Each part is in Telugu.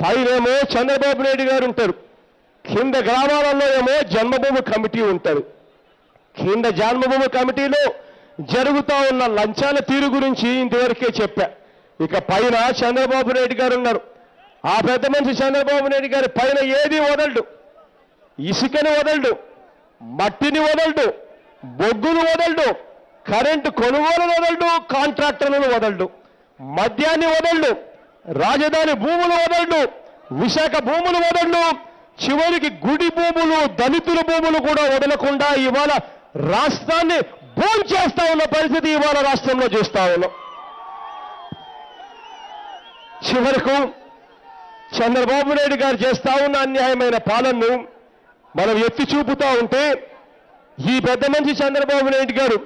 పైనేమో చంద్రబాబు నాయుడు గారు ఉంటారు, కింద గ్రామాలలో ఏమో జన్మభూమి కమిటీ ఉంటారు. కింద జన్మభూమి కమిటీలో జరుగుతూ ఉన్న లంచాల తీరు గురించి ఇంతవరకే చెప్పా. ఇక పైన చంద్రబాబు నాయుడు గారు ఉన్నారు. ఆ పెద్ద మనిషి చంద్రబాబు నాయుడు గారు పైన ఏది వదలడు, ఇసుకని వదలడు, మట్టిని వదలడు, బొగ్గును వదలడు, కరెంటు కొనుగోలు వదలడు, కాంట్రాక్టర్లను వదలడు, మద్యాన్ని వదలడు, రాజధాని భూములు వదలడు, విశాఖ భూములు వదలడు, చివరికి గుడి భూములు, దళితుల భూములు కూడా వదలకుండా ఇవాళ రాష్ట్రాన్ని భూమి చేస్తా ఉన్న పరిస్థితి ఇవాళ రాష్ట్రంలో చూస్తా ఉన్నాం. చివరకు చంద్రబాబు నాయుడు గారు చేస్తా ఉన్న అన్యాయమైన పాలనను మనం ఎత్తి చూపుతా ఉంటే ఈ పెద్ద మనిషి చంద్రబాబు నాయుడు గారు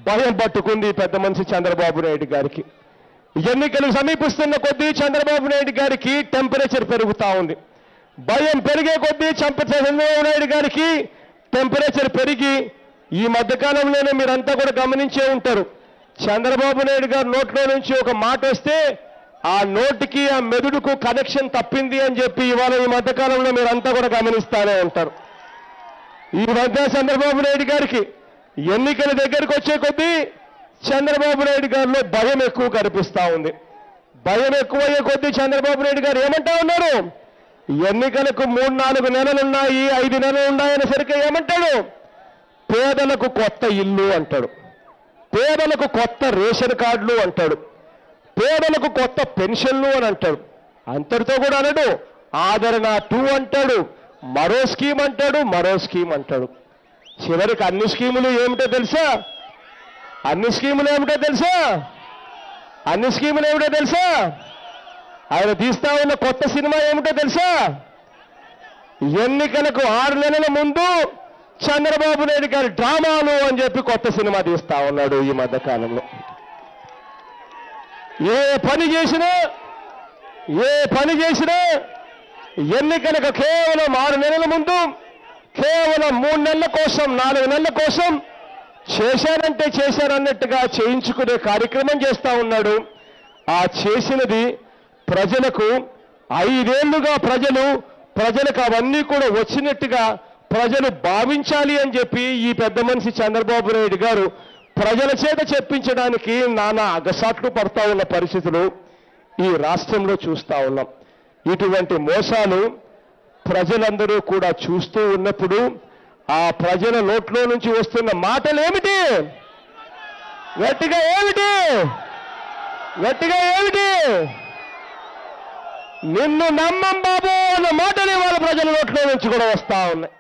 భయం పట్టుకుంది. పెద్ద మనిషి చంద్రబాబు నాయుడు గారికి ఎన్నికలు సమీపిస్తున్న కొద్దీ చంద్రబాబు నాయుడు గారికి టెంపరేచర్ పెరుగుతా ఉంది. భయం పెరిగే కొద్దీ చంద్రబాబు నాయుడు గారికి టెంపరేచర్ పెరిగి ఈ మధ్యకాలంలోనే మీరంతా కూడా గమనించే ఉంటారు. చంద్రబాబు నాయుడు గారు నోట్లో నుంచి ఒక మాట వస్తే ఆ నోటికి ఆ మెదడుకు కనెక్షన్ తప్పింది అని చెప్పి ఇవాళ ఈ మధ్యకాలంలో మీరంతా కూడా గమనిస్తానే ఉంటారు. ఈ మధ్య చంద్రబాబు నాయుడు గారికి ఎన్నికల దగ్గరికి వచ్చే కొద్దీ చంద్రబాబు నాయుడు గారిలో భయం ఎక్కువ కనిపిస్తా ఉంది. భయం ఎక్కువయ్యే కొద్దీ చంద్రబాబు నాయుడు గారు ఏమంటా ఉన్నారు, ఎన్నికలకు 3-4 నెలలు ఉన్నాయి, 5 నెలలు ఉన్నాయనేసరికి ఏమంటాడు, పేదలకు కొత్త ఇల్లు అంటాడు, పేదలకు కొత్త రేషన్ కార్డులు అంటాడు, పేదలకు కొత్త పెన్షన్లు అని అంటాడు. అంతటితో కూడా అనడు, ఆదరణ 2 అంటాడు, మరో స్కీమ్ అంటాడు, మరో స్కీమ్ అంటాడు. చివరికి అన్ని స్కీములు ఏమిటో తెలుసా, అన్ని స్కీములు ఏమిటో తెలుసా, అన్ని స్కీములు ఏమిటో తెలుసా, ఆయన తీస్తా ఉన్న కొత్త సినిమా ఏమిటో తెలుసా, ఎన్నికలకు 6 నెలల ముందు చంద్రబాబు నాయుడు గారి డ్రామాలు అని చెప్పి కొత్త సినిమా తీస్తా ఉన్నాడు. ఈ మధ్యకాలంలో ఏ పని చేసినా ఎన్నికలకు కేవలం 6 నెలల ముందు కేవలం 3 నెలల కోసం 4 నెలల కోసం చేశారంటే చేశారన్నట్టుగా చేయించుకునే కార్యక్రమం చేస్తా ఉన్నాడు. ఆ చేసినది ప్రజలకు 5 ఏళ్లుగా ప్రజలకు అవన్నీ కూడా వచ్చినట్టుగా ప్రజలు భావించాలి అని చెప్పి ఈ పెద్ద మనిషి చంద్రబాబు నాయుడు గారు ప్రజల చేత చెప్పించడానికి నానా అగసాట్లు పడతా ఉన్న పరిస్థితులు ఈ రాష్ట్రంలో చూస్తా ఉన్నాం. ఇటువంటి మోసాలు ప్రజలందరూ కూడా చూస్తూ ఉన్నప్పుడు ఆ ప్రజల నోట్లో నుంచి వస్తున్న మాటలు ఏమిటి, గట్టిగా ఏమిటి, నిన్ను నమ్మం బాబు అన్న మాటలు వాళ్ళ ప్రజల నోట్లో నుంచి కూడా వస్తా ఉన్నాయి.